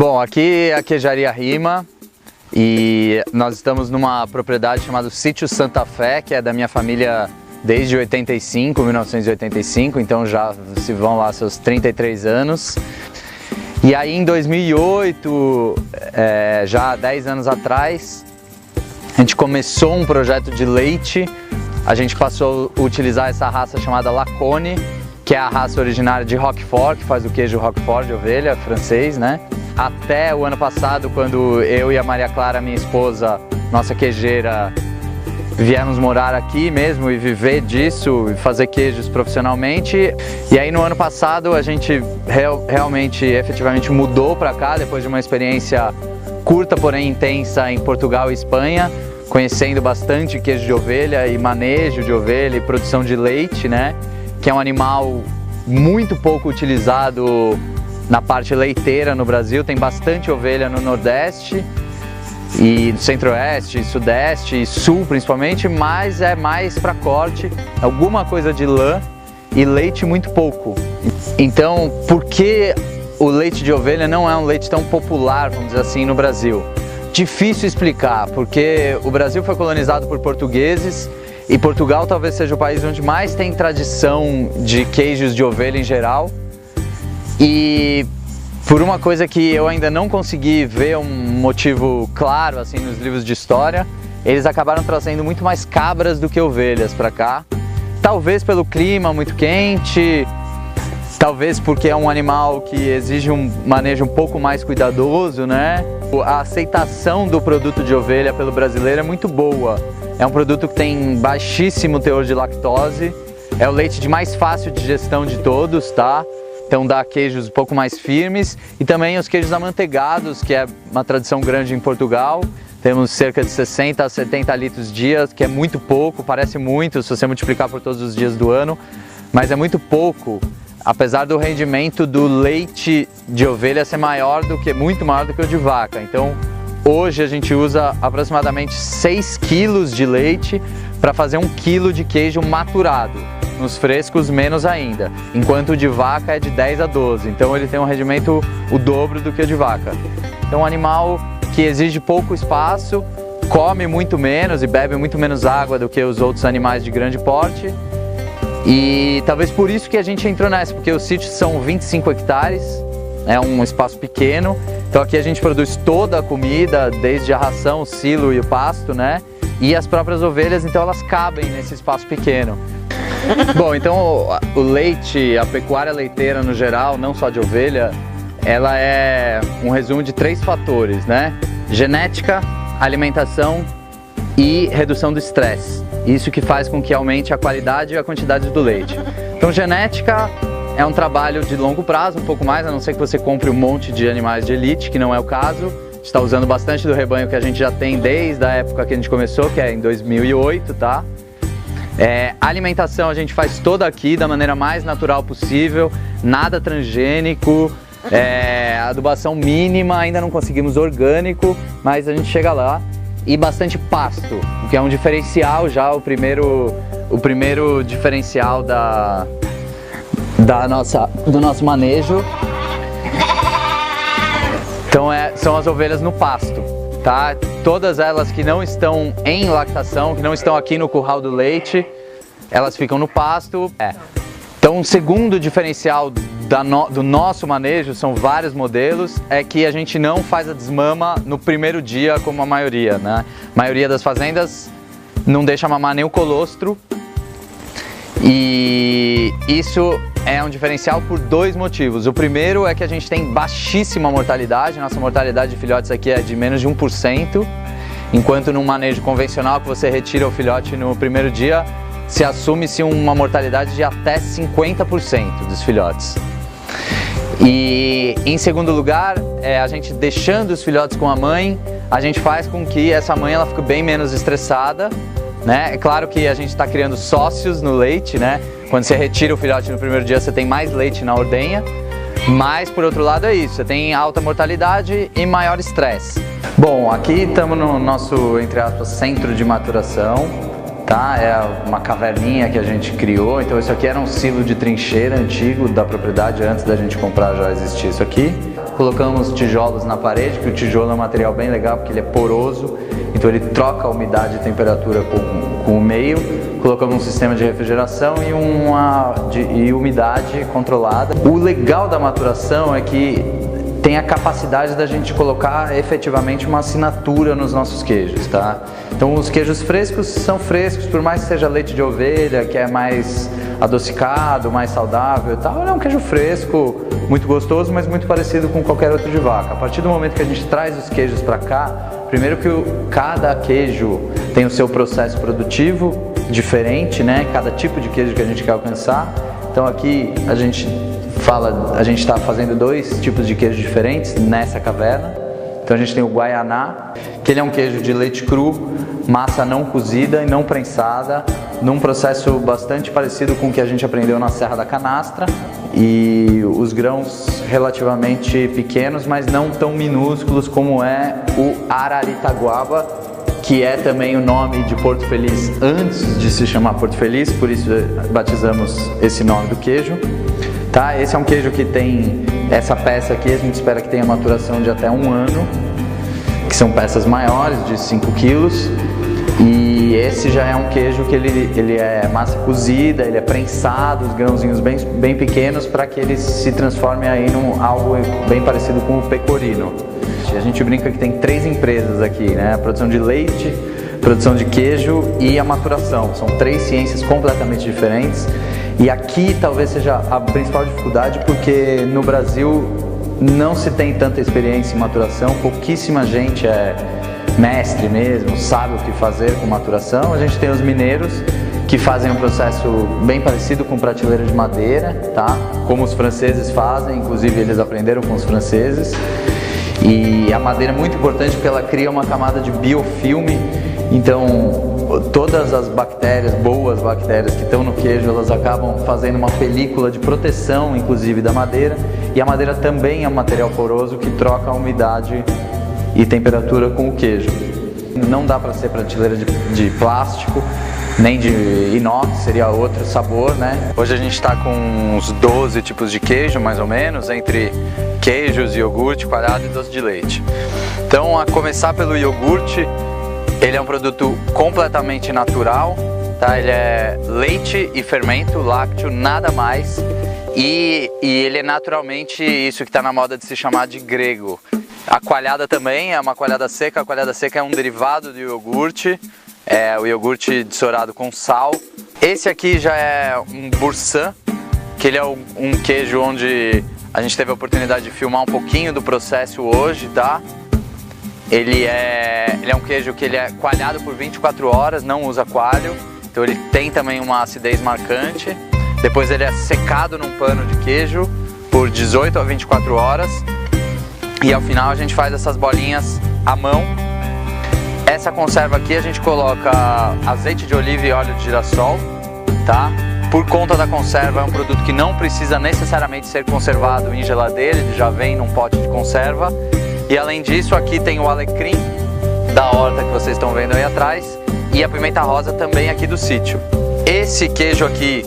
Bom, aqui é a Queijaria Rima e nós estamos numa propriedade chamada Sítio Santa Fé, que é da minha família desde 1985, então já se vão lá seus 33 anos. E aí em 2008, já há 10 anos atrás, a gente começou um projeto de leite. A gente passou a utilizar essa raça chamada Lacone, que é a raça originária de Roquefort, que faz o queijo Roquefort de ovelha, francês, né? Até o ano passado, quando eu e a Maria Clara, minha esposa, nossa queijeira, viemos morar aqui mesmo e viver disso e fazer queijos profissionalmente. E aí no ano passado a gente realmente, efetivamente mudou para cá, depois de uma experiência curta, porém intensa em Portugal e Espanha, conhecendo bastante queijo de ovelha e manejo de ovelha e produção de leite, né? Que é um animal muito pouco utilizado na parte leiteira no Brasil. Tem bastante ovelha no Nordeste e no Centro-Oeste, Sudeste e Sul principalmente, mas é mais para corte, alguma coisa de lã e leite muito pouco. Então, por que o leite de ovelha não é um leite tão popular, vamos dizer assim, no Brasil? Difícil explicar, porque o Brasil foi colonizado por portugueses e Portugal talvez seja o país onde mais tem tradição de queijos de ovelha em geral. E por uma coisa que eu ainda não consegui ver um motivo claro assim nos livros de história, eles acabaram trazendo muito mais cabras do que ovelhas para cá. Talvez pelo clima muito quente, talvez porque é um animal que exige um manejo um pouco mais cuidadoso, né? A aceitação do produto de ovelha pelo brasileiro é muito boa. É um produto que tem baixíssimo teor de lactose, é o leite de mais fácil digestão de todos, tá? Então dá queijos um pouco mais firmes e também os queijos amanteigados, que é uma tradição grande em Portugal. Temos cerca de 60 a 70 litros dia, que é muito pouco, parece muito se você multiplicar por todos os dias do ano, mas é muito pouco, apesar do rendimento do leite de ovelha ser muito maior do que o de vaca. Então hoje a gente usa aproximadamente 6 quilos de leite para fazer 1 quilo de queijo maturado. Nos frescos menos ainda, enquanto o de vaca é de 10 a 12, então ele tem um rendimento o dobro do que o de vaca. Então um animal que exige pouco espaço, come muito menos e bebe muito menos água do que os outros animais de grande porte. E talvez por isso que a gente entrou nessa, porque os sítios são 25 hectares, é um espaço pequeno, então aqui a gente produz toda a comida, desde a ração, o silo e o pasto, né? E as próprias ovelhas, então elas cabem nesse espaço pequeno. Bom, então o leite, a pecuária leiteira no geral, não só de ovelha, ela é um resumo de 3 fatores, né? Genética, alimentação e redução do estresse. Isso que faz com que aumente a qualidade e a quantidade do leite. Então genética é um trabalho de longo prazo, um pouco mais, a não ser que você compre um monte de animais de elite, que não é o caso. A gente está usando bastante do rebanho que a gente já tem desde a época que a gente começou, que é em 2008, tá? A alimentação a gente faz toda aqui da maneira mais natural possível, nada transgênico, adubação mínima, ainda não conseguimos orgânico, mas a gente chega lá. E bastante pasto, o que é um diferencial já, o primeiro diferencial do nosso manejo. Então são as ovelhas no pasto, tá? Todas elas que não estão em lactação, que não estão aqui no curral do leite, elas ficam no pasto. Então um segundo diferencial do nosso manejo, são vários modelos, é que a gente não faz a desmama no primeiro dia como a maioria, né? A maioria das fazendas não deixa mamar nem o colostro, e isso é um diferencial por 2 motivos. O primeiro é que a gente tem baixíssima mortalidade, nossa mortalidade de filhotes aqui é de menos de 1%, enquanto num manejo convencional que você retira o filhote no primeiro dia, se assume-se uma mortalidade de até 50% dos filhotes. E em segundo lugar, a gente deixando os filhotes com a mãe, a gente faz com que essa mãe ela fique bem menos estressada, né? É claro que a gente está criando sócios no leite, né? Quando você retira o filhote no primeiro dia, você tem mais leite na ordenha, mas por outro lado é isso, você tem alta mortalidade e maior estresse. Bom, aqui estamos no nosso, entre aspas, centro de maturação. Tá? É uma caverninha que a gente criou, então isso aqui era um silo de trincheira antigo da propriedade, antes da gente comprar já existia isso aqui. colocamos tijolos na parede, que o tijolo é um material bem legal porque ele é poroso, então ele troca a umidade e temperatura com o meio. Colocamos um sistema de refrigeração e umidade controlada. O legal da maturação é que tem a capacidade da gente colocar efetivamente uma assinatura nos nossos queijos, tá? Então os queijos frescos são frescos, por mais que seja leite de ovelha, que é mais adocicado, mais saudável e tal, ele é um queijo fresco, muito gostoso, mas muito parecido com qualquer outro de vaca. A partir do momento que a gente traz os queijos para cá, primeiro que cada queijo tem o seu processo produtivo diferente, né? Cada tipo de queijo que a gente quer alcançar. Então aqui a gente está fazendo 2 tipos de queijos diferentes nessa caverna. Então a gente tem o Guaianá, que ele é um queijo de leite cru, massa não cozida e não prensada, num processo bastante parecido com o que a gente aprendeu na Serra da Canastra, e os grãos relativamente pequenos, mas não tão minúsculos como é o Araritaguaba, que é também o nome de Porto Feliz antes de se chamar Porto Feliz, por isso batizamos esse nome do queijo. Tá? Esse é um queijo que tem essa peça aqui, a gente espera que tenha maturação de até 1 ano, que são peças maiores, de 5 quilos. E esse já é um queijo que ele é massa cozida, ele é prensado, os grãozinhos bem pequenos, para que ele se transforme aí em algo bem parecido com o pecorino. A gente brinca que tem 3 empresas aqui, né? A produção de leite, produção de queijo e a maturação. São 3 ciências completamente diferentes. E aqui talvez seja a principal dificuldade, porque no Brasil não se tem tanta experiência em maturação, pouquíssima gente é mestre mesmo, sabe o que fazer com maturação. A gente tem os mineiros, que fazem um processo bem parecido com prateleira de madeira, tá? Como os franceses fazem, inclusive eles aprenderam com os franceses. E a madeira é muito importante porque ela cria uma camada de biofilme, então todas as bactérias, boas bactérias que estão no queijo, elas acabam fazendo uma película de proteção, inclusive da madeira. E a madeira também é um material poroso que troca a umidade e temperatura com o queijo. Não dá para ser prateleira de plástico, nem de inox, seria outro sabor, né? Hoje a gente está com uns 12 tipos de queijo, mais ou menos, entre queijos, iogurte, coalhado e doce de leite. Então, a começar pelo iogurte, ele é um produto completamente natural, tá? Ele é leite e fermento lácteo, nada mais. E ele é naturalmente isso que está na moda de se chamar de grego. A coalhada também é uma coalhada seca. A coalhada seca é um derivado do iogurte, é o iogurte dessorado com sal. Esse aqui já é um Boursin, que ele é um queijo onde a gente teve a oportunidade de filmar um pouquinho do processo hoje, tá? Ele é um queijo que ele é coalhado por 24 horas, não usa coalho, então ele tem também uma acidez marcante. Depois ele é secado num pano de queijo por 18 a 24 horas. E ao final a gente faz essas bolinhas à mão. Essa conserva aqui a gente coloca azeite de oliva e óleo de girassol, tá? Por conta da conserva, é um produto que não precisa necessariamente ser conservado em geladeira, ele já vem num pote de conserva. E além disso, aqui tem o alecrim da horta que vocês estão vendo aí atrás e a pimenta rosa também aqui do sítio. Esse queijo aqui,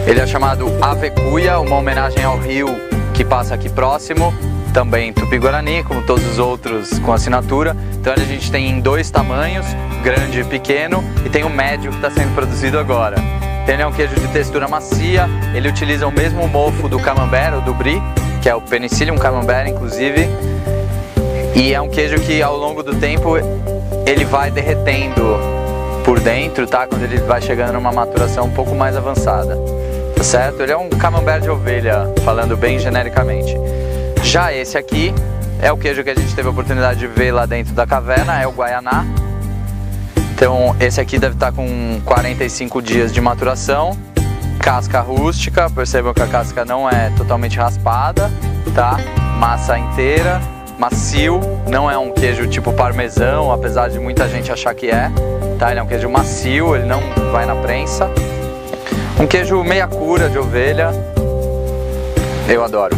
ele é chamado Avecuia, uma homenagem ao rio que passa aqui próximo, também Tupi-Guarani, como todos os outros com assinatura. Então a gente tem em 2 tamanhos, grande e pequeno, e tem o médio que está sendo produzido agora. Ele é um queijo de textura macia, ele utiliza o mesmo mofo do camembert, ou do brie, que é o Penicillium camembert, inclusive. E é um queijo que ao longo do tempo ele vai derretendo por dentro, tá? Quando ele vai chegando numa maturação um pouco mais avançada, tá certo? Ele é um camembert de ovelha, falando bem genericamente. Já esse aqui é o queijo que a gente teve a oportunidade de ver lá dentro da caverna, é o Guaianá. Então esse aqui deve estar com 45 dias de maturação. Casca rústica, percebam que a casca não é totalmente raspada, tá? Massa inteira, macio, não é um queijo tipo parmesão, apesar de muita gente achar que é, tá? Ele é um queijo macio, ele não vai na prensa. Um queijo meia cura de ovelha, eu adoro.